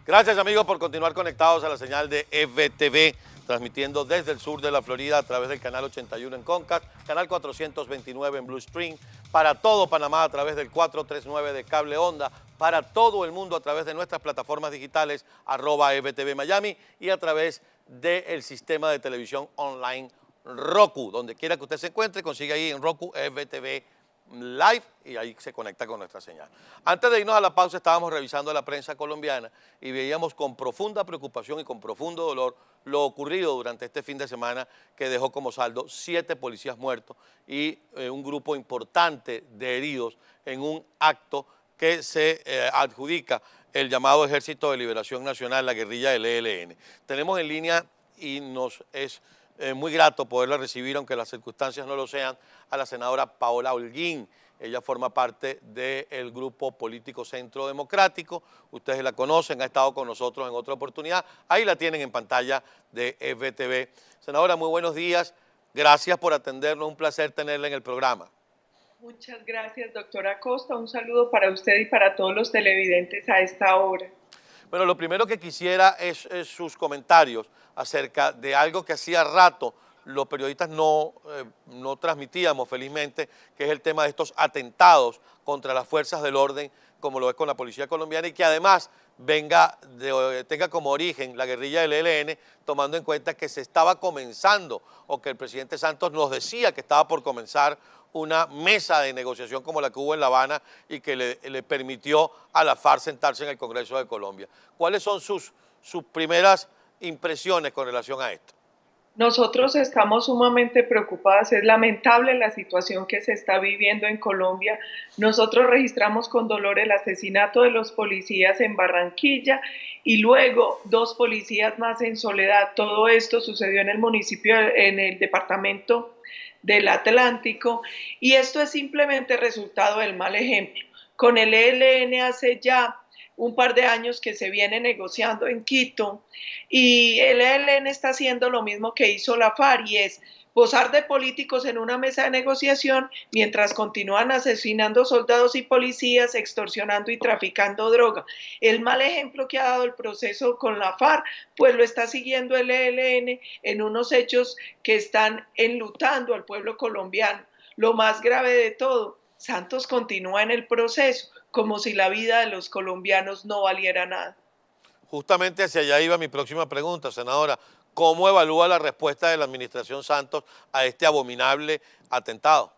Gracias amigos por continuar conectados a la señal de EVTV, transmitiendo desde el sur de la Florida a través del canal 81 en Comcast, canal 429 en Blue Stream, para todo Panamá a través del 439 de Cable Onda, para todo el mundo a través de nuestras plataformas digitales @EVTV Miami y a través del sistema de televisión online Roku. Donde quiera que usted se encuentre, consigue ahí en Roku EVTV Live y ahí se conecta con nuestra señal. Antes de irnos a la pausa estábamos revisando la prensa colombiana y veíamos con profunda preocupación y con profundo dolor lo ocurrido durante este fin de semana que dejó como saldo 7 policías muertos y un grupo importante de heridos en un acto que se adjudica el llamado Ejército de Liberación Nacional, la guerrilla del ELN. Tenemos en línea y nos es muy grato poderla recibir, aunque las circunstancias no lo sean, a la senadora Paola Holguín. Ella forma parte del grupo político Centro Democrático. Ustedes la conocen, ha estado con nosotros en otra oportunidad. Ahí la tienen en pantalla de EVTV. Senadora, muy buenos días. Gracias por atendernos. Un placer tenerla en el programa. Muchas gracias, doctora Costa. Un saludo para usted y para todos los televidentes a esta hora. Bueno, lo primero que quisiera es sus comentarios acerca de algo que hacía rato los periodistas no transmitíamos felizmente, que es el tema de estos atentados contra las fuerzas del orden, como lo es con la policía colombiana, y que además tenga como origen la guerrilla del ELN, tomando en cuenta que se estaba comenzando, o que el presidente Santos nos decía que estaba por comenzar una mesa de negociación como la que hubo en La Habana y que le permitió a la FARC sentarse en el Congreso de Colombia. ¿Cuáles son sus primeras impresiones con relación a esto? Nosotros estamos sumamente preocupadas. Es lamentable la situación que se está viviendo en Colombia. Nosotros registramos con dolor el asesinato de los policías en Barranquilla y luego 2 policías más en Soledad. Todo esto sucedió en el municipio, en el departamento del Atlántico, y esto es simplemente resultado del mal ejemplo. Con el ELN hace ya un par de años que se viene negociando en Quito y el ELN está haciendo lo mismo que hizo la FARC, y es posar de políticos en una mesa de negociación mientras continúan asesinando soldados y policías, extorsionando y traficando droga. El mal ejemplo que ha dado el proceso con la FARC, pues lo está siguiendo el ELN en unos hechos que están enlutando al pueblo colombiano. Lo más grave de todo, Santos continúa en el proceso como si la vida de los colombianos no valiera nada. Justamente hacia allá iba mi próxima pregunta, senadora. ¿Cómo evalúa la respuesta de la administración Santos a este abominable atentado?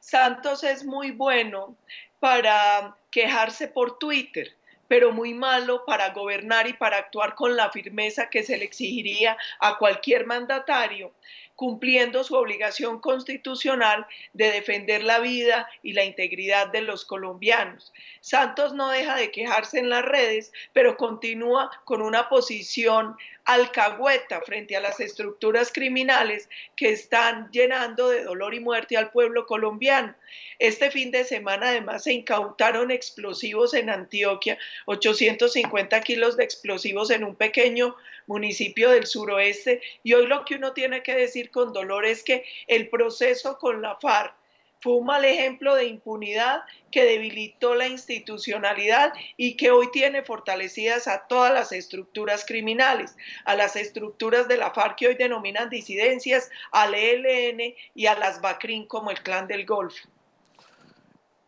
Santos es muy bueno para quejarse por Twitter, pero muy malo para gobernar y para actuar con la firmeza que se le exigiría a cualquier mandatario, cumpliendo su obligación constitucional de defender la vida y la integridad de los colombianos. Santos no deja de quejarse en las redes, pero continúa con una posición alcahueta frente a las estructuras criminales que están llenando de dolor y muerte al pueblo colombiano. Este fin de semana además se incautaron explosivos en Antioquia, 850 kilos de explosivos en un pequeño municipio del suroeste, y hoy lo que uno tiene que decir con dolor es que el proceso con la FARC fue un mal ejemplo de impunidad que debilitó la institucionalidad y que hoy tiene fortalecidas a todas las estructuras criminales, a las estructuras de la FARC que hoy denominan disidencias, al ELN y a las BACRIM como el Clan del Golfo.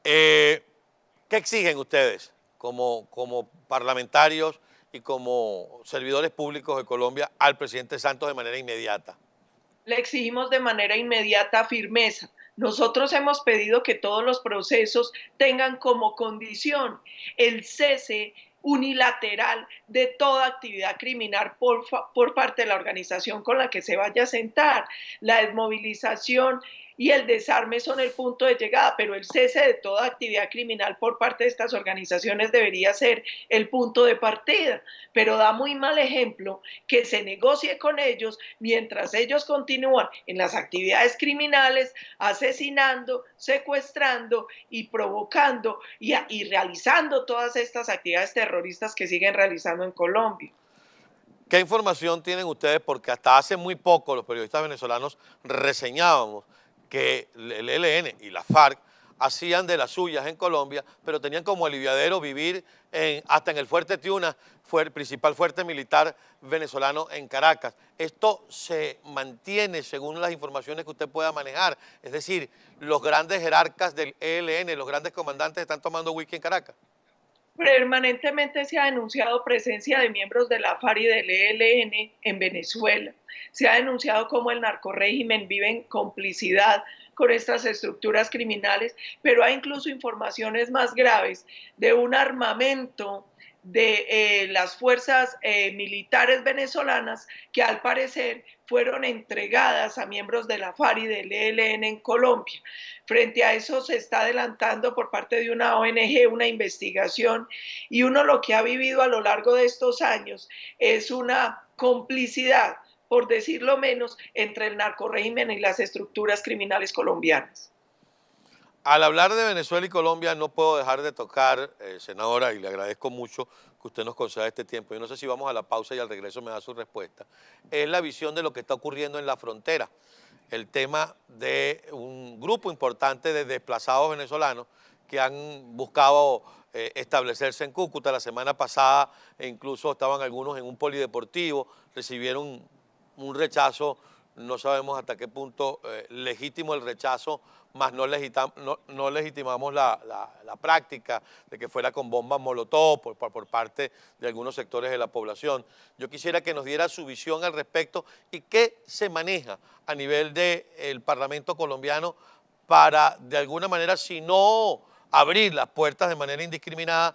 ¿Qué exigen ustedes como parlamentarios y como servidores públicos de Colombia al presidente Santos de manera inmediata? Le exigimos de manera inmediata firmeza. Nosotros hemos pedido que todos los procesos tengan como condición el cese unilateral de toda actividad criminal por parte de la organización con la que se vaya a sentar. La desmovilización y el desarme son el punto de llegada, pero el cese de toda actividad criminal por parte de estas organizaciones debería ser el punto de partida. Pero da muy mal ejemplo que se negocie con ellos mientras ellos continúan en las actividades criminales, asesinando, secuestrando y provocando y realizando todas estas actividades terroristas que siguen realizando en Colombia. ¿Qué información tienen ustedes? Porque hasta hace muy poco los periodistas venezolanos reseñábamos que el ELN y la FARC hacían de las suyas en Colombia, pero tenían como aliviadero vivir hasta en el Fuerte Tiuna, fue el principal fuerte militar venezolano en Caracas. Esto se mantiene según las informaciones que usted pueda manejar, es decir, los grandes jerarcas del ELN, los grandes comandantes están tomando whisky en Caracas. Permanentemente se ha denunciado presencia de miembros de la FARC y del ELN en Venezuela. Se ha denunciado cómo el narcorrégimen vive en complicidad con estas estructuras criminales, pero hay incluso informaciones más graves de un armamento de las fuerzas militares venezolanas que al parecer fueron entregadas a miembros de la FARC y del ELN en Colombia. Frente a eso se está adelantando por parte de una ONG una investigación y uno lo que ha vivido a lo largo de estos años es una complicidad, por decirlo menos, entre el narcorrégimen y las estructuras criminales colombianas. Al hablar de Venezuela y Colombia no puedo dejar de tocar, senadora, y le agradezco mucho que usted nos conceda este tiempo. Yo no sé si vamos a la pausa y al regreso me da su respuesta. Es la visión de lo que está ocurriendo en la frontera. El tema de un grupo importante de desplazados venezolanos que han buscado establecerse en Cúcuta. La semana pasada incluso estaban algunos en un polideportivo, recibieron un rechazo, no sabemos hasta qué punto legítimo el rechazo, más no legitimamos la práctica de que fuera con bombas molotov por parte de algunos sectores de la población. Yo quisiera que nos diera su visión al respecto y qué se maneja a nivel del Parlamento colombiano para, de alguna manera, si no abrir las puertas de manera indiscriminada,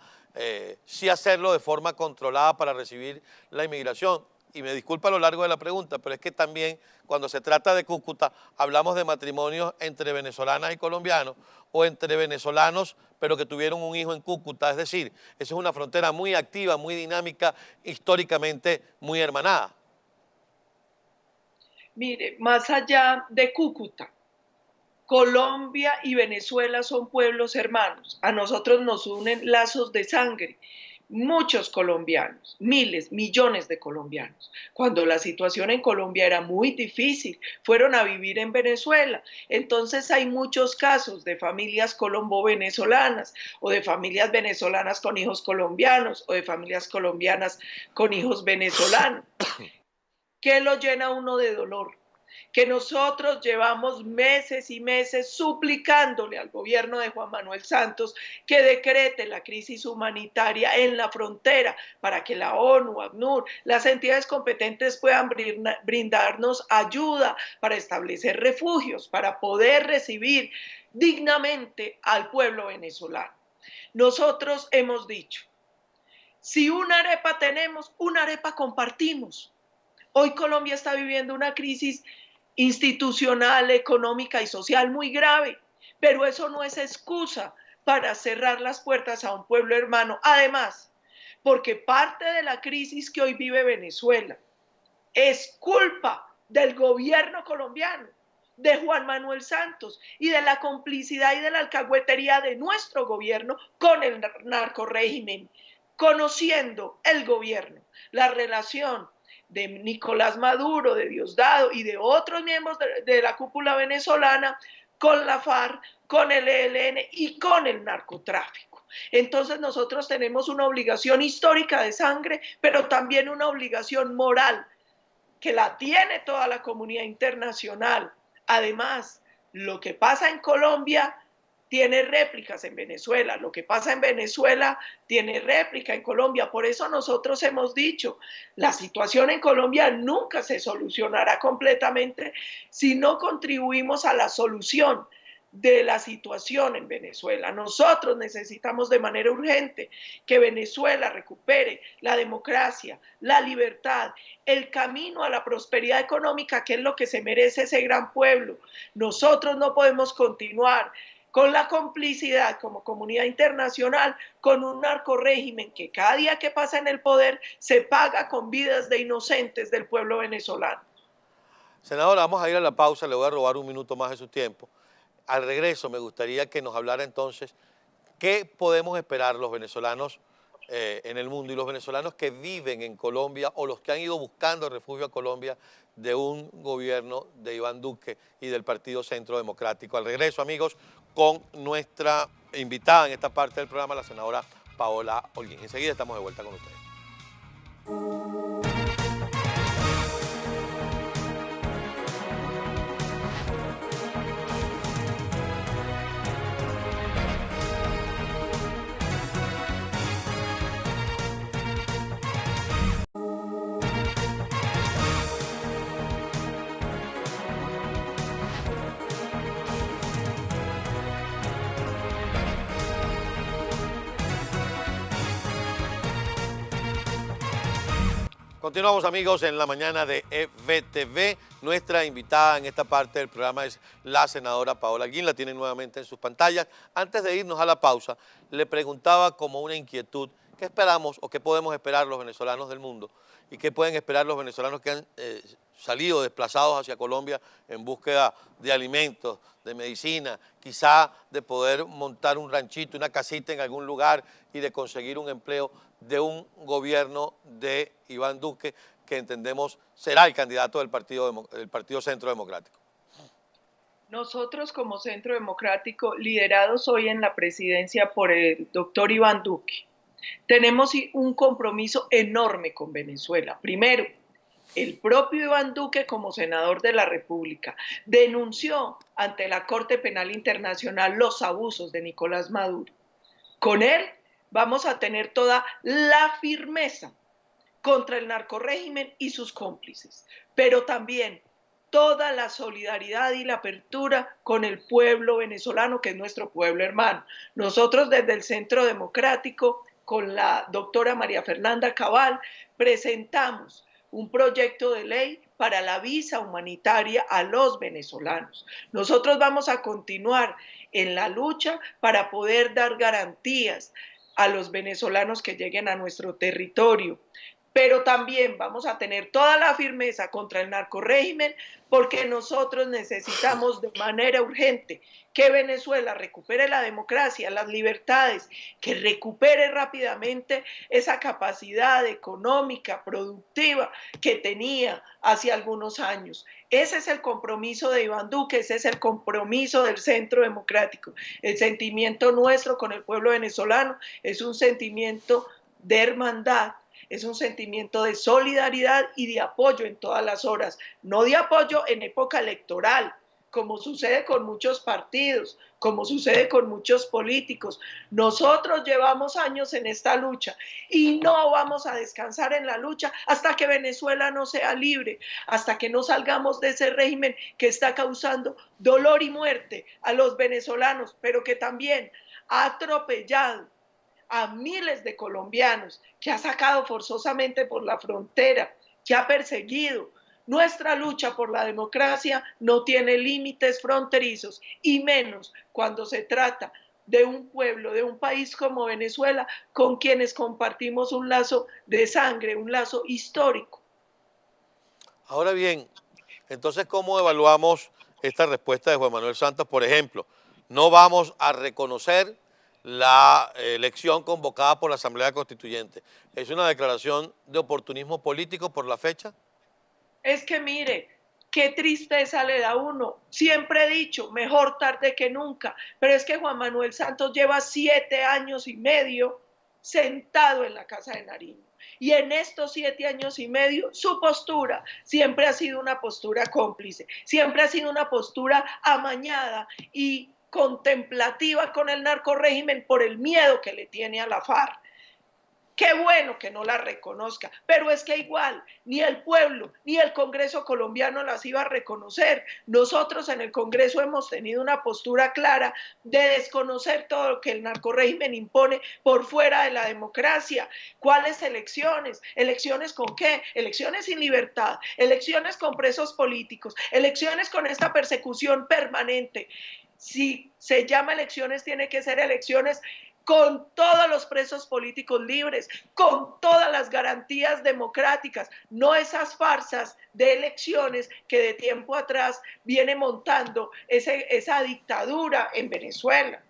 sí hacerlo de forma controlada para recibir la inmigración. Y me disculpa a lo largo de la pregunta, pero es que también cuando se trata de Cúcuta hablamos de matrimonios entre venezolanas y colombianos o entre venezolanos pero que tuvieron un hijo en Cúcuta. Es decir, esa es una frontera muy activa, muy dinámica, históricamente muy hermanada. Mire, más allá de Cúcuta, Colombia y Venezuela son pueblos hermanos. A nosotros nos unen lazos de sangre. Muchos colombianos, miles, millones de colombianos, cuando la situación en Colombia era muy difícil, fueron a vivir en Venezuela. Entonces hay muchos casos de familias colombo-venezolanas o de familias venezolanas con hijos colombianos o de familias colombianas con hijos venezolanos. ¿Qué lo llena uno de dolor? Que nosotros llevamos meses y meses suplicándole al gobierno de Juan Manuel Santos que decrete la crisis humanitaria en la frontera para que la ONU, ACNUR, las entidades competentes puedan brindarnos ayuda para establecer refugios, para poder recibir dignamente al pueblo venezolano. Nosotros hemos dicho, si una arepa tenemos, una arepa compartimos. Hoy Colombia está viviendo una crisis institucional, económica y social muy grave, pero eso no es excusa para cerrar las puertas a un pueblo hermano. Además, porque parte de la crisis que hoy vive Venezuela es culpa del gobierno colombiano, de Juan Manuel Santos y de la complicidad y de la alcahuetería de nuestro gobierno con el narcorrégimen, conociendo el gobierno, la relación de Nicolás Maduro, de Diosdado y de otros miembros de la cúpula venezolana con la FARC, con el ELN y con el narcotráfico. Entonces nosotros tenemos una obligación histórica de sangre, pero también una obligación moral que la tiene toda la comunidad internacional. Además, lo que pasa en Colombia tiene réplicas en Venezuela, lo que pasa en Venezuela tiene réplica en Colombia. Por eso nosotros hemos dicho, la situación en Colombia nunca se solucionará completamente si no contribuimos a la solución de la situación en Venezuela. Nosotros necesitamos de manera urgente que Venezuela recupere la democracia, la libertad, el camino a la prosperidad económica, que es lo que se merece ese gran pueblo. Nosotros no podemos continuar con la complicidad como comunidad internacional con un narcorrégimen que cada día que pasa en el poder se paga con vidas de inocentes del pueblo venezolano. Senadora, vamos a ir a la pausa, le voy a robar un minuto más de su tiempo. Al regreso me gustaría que nos hablara entonces qué podemos esperar los venezolanos en el mundo y los venezolanos que viven en Colombia o los que han ido buscando refugio a Colombia de un gobierno de Iván Duque y del Partido Centro Democrático. Al regreso, amigos, con nuestra invitada en esta parte del programa, la senadora Paola Holguín. Enseguida estamos de vuelta con ustedes. Continuamos, amigos, en la mañana de EVTV. Nuestra invitada en esta parte del programa es la senadora Paola Holguín, la tienen nuevamente en sus pantallas. Antes de irnos a la pausa, le preguntaba como una inquietud, ¿qué esperamos o qué podemos esperar los venezolanos del mundo? ¿Y qué pueden esperar los venezolanos que han salido desplazados hacia Colombia en búsqueda de alimentos, de medicina, quizá de poder montar un ranchito, una casita en algún lugar y de conseguir un empleo de un gobierno de Iván Duque, que entendemos será el candidato del Partido Centro Democrático? Nosotros como Centro Democrático, liderados hoy en la presidencia por el doctor Iván Duque, tenemos un compromiso enorme con Venezuela. Primero, el propio Iván Duque, como senador de la República, denunció ante la Corte Penal Internacional los abusos de Nicolás Maduro. Con él vamos a tener toda la firmeza contra el narcorrégimen y sus cómplices, pero también toda la solidaridad y la apertura con el pueblo venezolano, que es nuestro pueblo hermano. Nosotros desde el Centro Democrático, con la doctora María Fernanda Cabal, presentamos un proyecto de ley para la visa humanitaria a los venezolanos. Nosotros vamos a continuar en la lucha para poder dar garantías a los venezolanos que lleguen a nuestro territorio. Pero también vamos a tener toda la firmeza contra el narcorrégimen, porque nosotros necesitamos de manera urgente que Venezuela recupere la democracia, las libertades, que recupere rápidamente esa capacidad económica, productiva que tenía hace algunos años. Ese es el compromiso de Iván Duque, ese es el compromiso del Centro Democrático. El sentimiento nuestro con el pueblo venezolano es un sentimiento de hermandad, es un sentimiento de solidaridad y de apoyo en todas las horas, no de apoyo en época electoral, como sucede con muchos partidos, como sucede con muchos políticos. Nosotros llevamos años en esta lucha y no vamos a descansar en la lucha hasta que Venezuela no sea libre, hasta que no salgamos de ese régimen que está causando dolor y muerte a los venezolanos, pero que también ha atropellado a miles de colombianos, que ha sacado forzosamente por la frontera, que ha perseguido. Nuestra lucha por la democracia no tiene límites fronterizos, y menos cuando se trata de un pueblo, de un país como Venezuela, con quienes compartimos un lazo de sangre, un lazo histórico. Ahora bien, entonces, ¿cómo evaluamos esta respuesta de Juan Manuel Santos? Por ejemplo, no vamos a reconocer la elección convocada por la Asamblea Constituyente. ¿Es una declaración de oportunismo político por la fecha? Es que mire, qué tristeza le da a uno. Siempre he dicho, mejor tarde que nunca, pero es que Juan Manuel Santos lleva 7 años y medio sentado en la Casa de Nariño. Y en estos 7 años y medio, su postura siempre ha sido una postura cómplice, siempre ha sido una postura amañada y contemplativa con el narcorrégimen por el miedo que le tiene a la FARC. Qué bueno que no la reconozca, pero es que igual ni el pueblo ni el Congreso colombiano las iba a reconocer. Nosotros en el Congreso hemos tenido una postura clara de desconocer todo lo que el narcorrégimen impone por fuera de la democracia. ¿Cuáles elecciones? ¿Elecciones con qué? Elecciones sin libertad, elecciones con presos políticos, elecciones con esta persecución permanente. Si se llama elecciones, tiene que ser elecciones con todos los presos políticos libres, con todas las garantías democráticas, no esas farsas de elecciones que de tiempo atrás viene montando esa dictadura en Venezuela.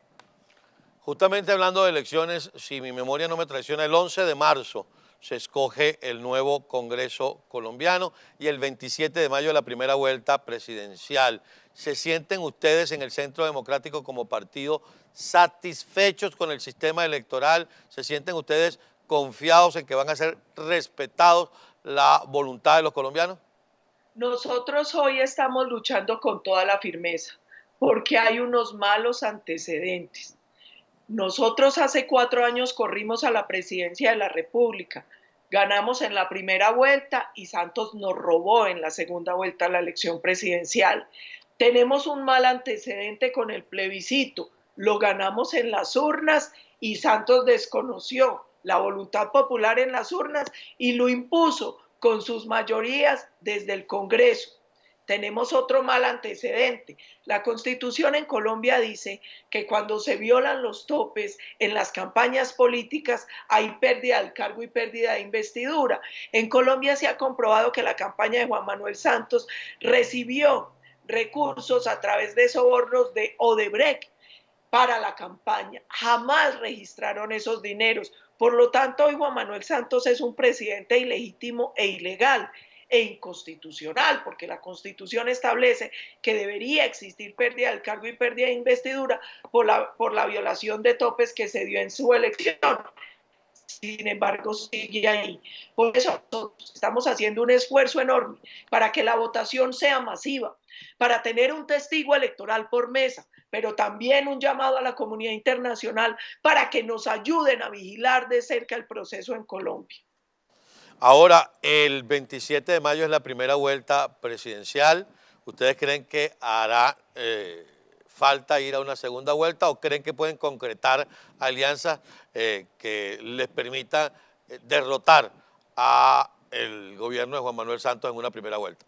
Justamente hablando de elecciones, si mi memoria no me traiciona, el 11 de marzo se escoge el nuevo Congreso colombiano y el 27 de mayo la primera vuelta presidencial. ¿Se sienten ustedes en el Centro Democrático como partido satisfechos con el sistema electoral? ¿Se sienten ustedes confiados en que van a ser respetados la voluntad de los colombianos? Nosotros hoy estamos luchando con toda la firmeza porque hay unos malos antecedentes. Nosotros hace 4 años corrimos a la presidencia de la República, ganamos en la primera vuelta y Santos nos robó en la segunda vuelta la elección presidencial. Tenemos un mal antecedente con el plebiscito, lo ganamos en las urnas y Santos desconoció la voluntad popular en las urnas y lo impuso con sus mayorías desde el Congreso. Tenemos otro mal antecedente. La Constitución en Colombia dice que cuando se violan los topes en las campañas políticas hay pérdida del cargo y pérdida de investidura. En Colombia se ha comprobado que la campaña de Juan Manuel Santos recibió recursos a través de sobornos de Odebrecht para la campaña. Jamás registraron esos dineros. Por lo tanto, hoy Juan Manuel Santos es un presidente ilegítimo e ilegal e inconstitucional, porque la Constitución establece que debería existir pérdida del cargo y pérdida de investidura por la violación de topes que se dio en su elección. Sin embargo, sigue ahí. Por eso nosotros estamos haciendo un esfuerzo enorme para que la votación sea masiva, para tener un testigo electoral por mesa, pero también un llamado a la comunidad internacional para que nos ayuden a vigilar de cerca el proceso en Colombia. Ahora, el 27 de mayo es la primera vuelta presidencial. ¿Ustedes creen que hará falta ir a una segunda vuelta o creen que pueden concretar alianzas que les permitan derrotar a el gobierno de Juan Manuel Santos en una primera vuelta?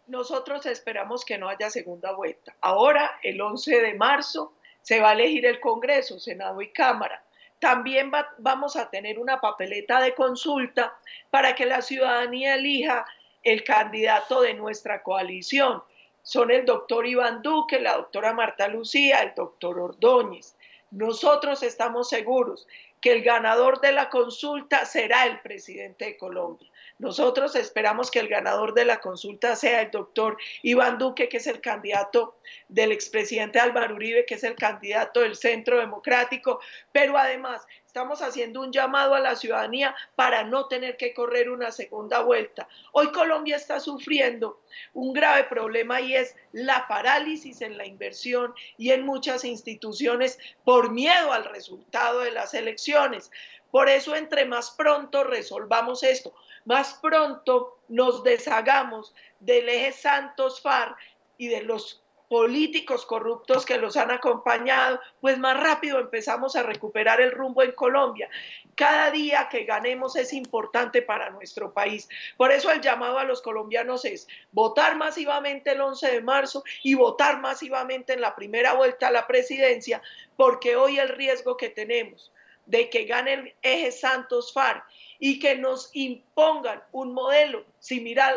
Nosotros esperamos que no haya segunda vuelta. Ahora, el 11 de marzo, se va a elegir el Congreso, Senado y Cámara. También vamos a tener una papeleta de consulta para que la ciudadanía elija el candidato de nuestra coalición. Son el doctor Iván Duque, la doctora Marta Lucía, el doctor Ordóñez. Nosotros estamos seguros que el ganador de la consulta será el presidente de Colombia. Nosotros esperamos que el ganador de la consulta sea el doctor Iván Duque, que es el candidato del expresidente Álvaro Uribe, que es el candidato del Centro Democrático, pero además estamos haciendo un llamado a la ciudadanía para no tener que correr una segunda vuelta. Hoy Colombia está sufriendo un grave problema y es la parálisis en la inversión y en muchas instituciones por miedo al resultado de las elecciones. Por eso, entre más pronto resolvamos esto, más pronto nos deshagamos del eje Santos-FARC y de los políticos corruptos que los han acompañado, pues más rápido empezamos a recuperar el rumbo en Colombia. Cada día que ganemos es importante para nuestro país. Por eso el llamado a los colombianos es votar masivamente el 11 de marzo y votar masivamente en la primera vuelta a la presidencia, porque hoy el riesgo que tenemos de que gane el eje Santos-FARC y que nos impongan un modelo similar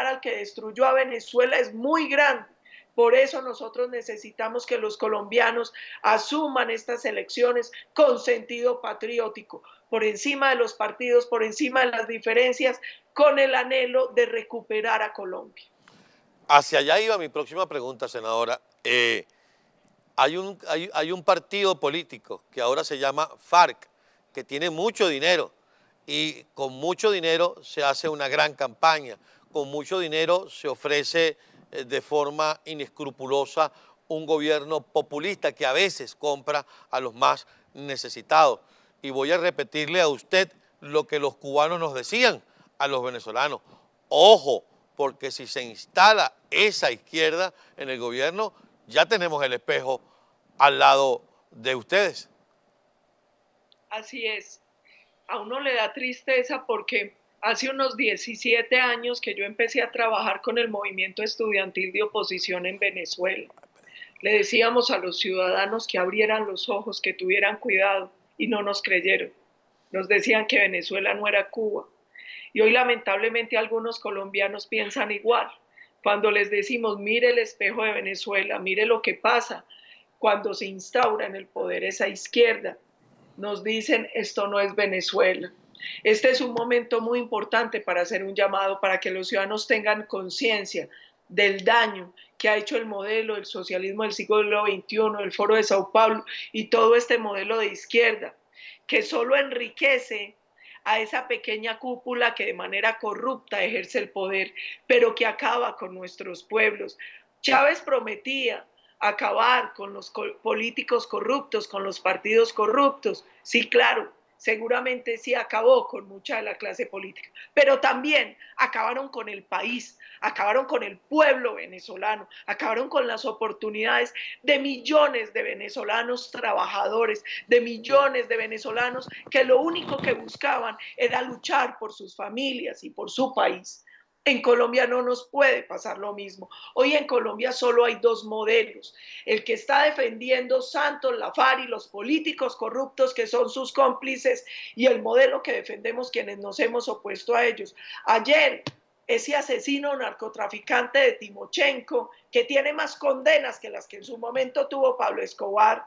al que destruyó a Venezuela es muy grande. Por eso nosotros necesitamos que los colombianos asuman estas elecciones con sentido patriótico, por encima de los partidos, por encima de las diferencias, con el anhelo de recuperar a Colombia. Hacia allá iba mi próxima pregunta, senadora. Hay un partido político que ahora se llama FARC, que tiene mucho dinero y con mucho dinero se hace una gran campaña, con mucho dinero se ofrece de forma inescrupulosa un gobierno populista que a veces compra a los más necesitados. Y voy a repetirle a usted lo que los cubanos nos decían a los venezolanos. Ojo, porque si se instala esa izquierda en el gobierno, ya tenemos el espejo al lado de ustedes. Así es. A uno le da tristeza porque hace unos 17 años que yo empecé a trabajar con el movimiento estudiantil de oposición en Venezuela. Le decíamos a los ciudadanos que abrieran los ojos, que tuvieran cuidado, y no nos creyeron. Nos decían que Venezuela no era Cuba. Y hoy lamentablemente algunos colombianos piensan igual. Cuando les decimos, mire el espejo de Venezuela, mire lo que pasa cuando se instaura en el poder esa izquierda, nos dicen, esto no es Venezuela. Este es un momento muy importante para hacer un llamado para que los ciudadanos tengan conciencia del daño que ha hecho el modelo del socialismo del siglo XXI, el Foro de Sao Paulo y todo este modelo de izquierda, que solo enriquece a esa pequeña cúpula que de manera corrupta ejerce el poder, pero que acaba con nuestros pueblos. Chávez prometía acabar con los políticos corruptos, con los partidos corruptos. Sí, claro, seguramente sí acabó con mucha de la clase política, pero también acabaron con el país, acabaron con el pueblo venezolano, acabaron con las oportunidades de millones de venezolanos trabajadores, de millones de venezolanos que lo único que buscaban era luchar por sus familias y por su país. En Colombia no nos puede pasar lo mismo. Hoy en Colombia solo hay dos modelos. El que está defendiendo Santos, la FARC y los políticos corruptos que son sus cómplices y el modelo que defendemos quienes nos hemos opuesto a ellos. Ayer, ese asesino narcotraficante de Timochenko, que tiene más condenas que las que en su momento tuvo Pablo Escobar,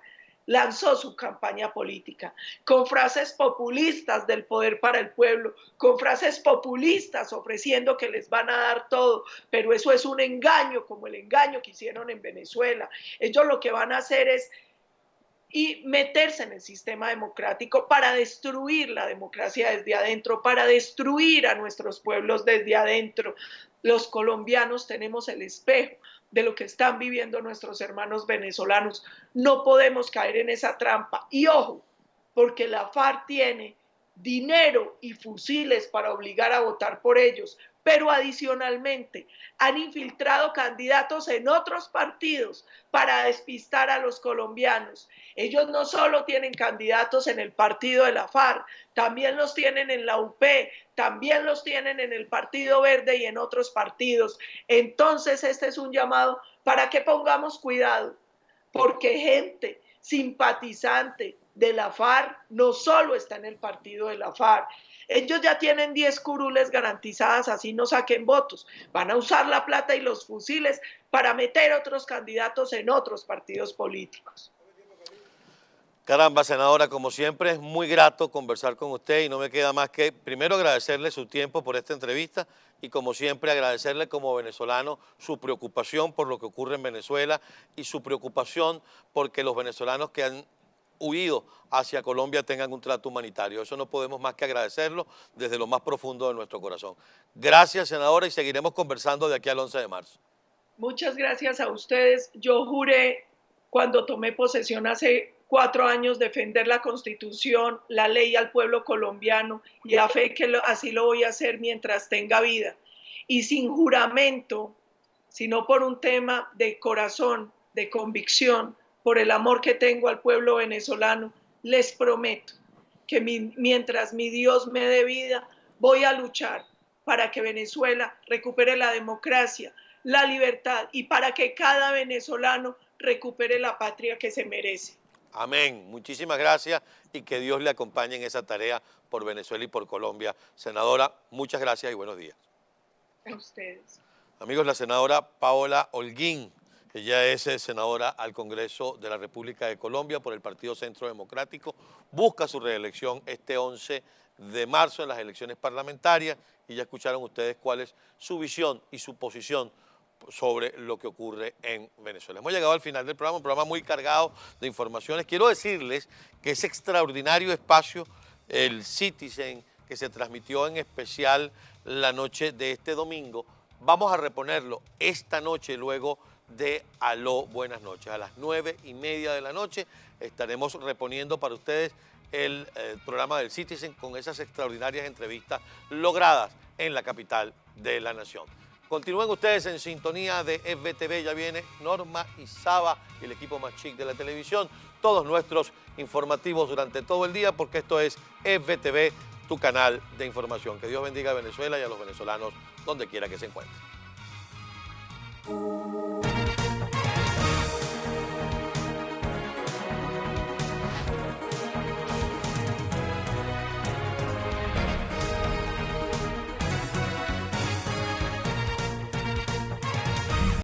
lanzó su campaña política con frases populistas del poder para el pueblo, con frases populistas ofreciendo que les van a dar todo, pero eso es un engaño como el engaño que hicieron en Venezuela. Ellos lo que van a hacer es meterse en el sistema democrático para destruir la democracia desde adentro, para destruir a nuestros pueblos desde adentro. Los colombianos tenemos el espejo de lo que están viviendo nuestros hermanos venezolanos. No podemos caer en esa trampa. Y ojo, porque la FARC tiene dinero y fusiles para obligar a votar por ellos, pero adicionalmente han infiltrado candidatos en otros partidos para despistar a los colombianos. Ellos no solo tienen candidatos en el partido de la FARC, también los tienen en la UP, también los tienen en el Partido Verde y en otros partidos. Entonces este es un llamado para que pongamos cuidado, porque gente simpatizante de la FARC no solo está en el partido de la FARC. Ellos ya tienen 10 curules garantizadas, así no saquen votos. Van a usar la plata y los fusiles para meter otros candidatos en otros partidos políticos. Caramba, senadora, como siempre es muy grato conversar con usted y no me queda más que primero agradecerle su tiempo por esta entrevista y como siempre agradecerle como venezolano su preocupación por lo que ocurre en Venezuela y su preocupación porque los venezolanos que han huido hacia Colombia tengan un trato humanitario. Eso no podemos más que agradecerlo desde lo más profundo de nuestro corazón. Gracias, senadora, y seguiremos conversando de aquí al 11 de marzo. Muchas gracias a ustedes. Yo juré cuando tomé posesión hace 4 años defender la Constitución, la ley al pueblo colombiano y a fe que así lo voy a hacer mientras tenga vida. Y sin juramento, sino por un tema de corazón, de convicción, por el amor que tengo al pueblo venezolano, les prometo que mientras mi Dios me dé vida, voy a luchar para que Venezuela recupere la democracia, la libertad y para que cada venezolano recupere la patria que se merece. Amén. Muchísimas gracias y que Dios le acompañe en esa tarea por Venezuela y por Colombia. Senadora, muchas gracias y buenos días. A ustedes. Amigos, la senadora Paola Holguín, que ya es senadora al Congreso de la República de Colombia por el Partido Centro Democrático, busca su reelección este 11 de marzo en las elecciones parlamentarias y ya escucharon ustedes cuál es su visión y su posición sobre lo que ocurre en Venezuela. Hemos llegado al final del programa, un programa muy cargado de informaciones. Quiero decirles que ese extraordinario espacio, el Citizen, que se transmitió en especial la noche de este domingo, vamos a reponerlo esta noche luego de Aló Buenas Noches. A las 9:30 de la noche estaremos reponiendo para ustedes el programa del Citizen con esas extraordinarias entrevistas logradas en la capital de la nación. Continúen ustedes en sintonía de FBTV, ya viene Norma y Saba y el equipo más chic de la televisión, todos nuestros informativos durante todo el día, porque esto es FBTV, tu canal de información. Que Dios bendiga a Venezuela y a los venezolanos donde quiera que se encuentren.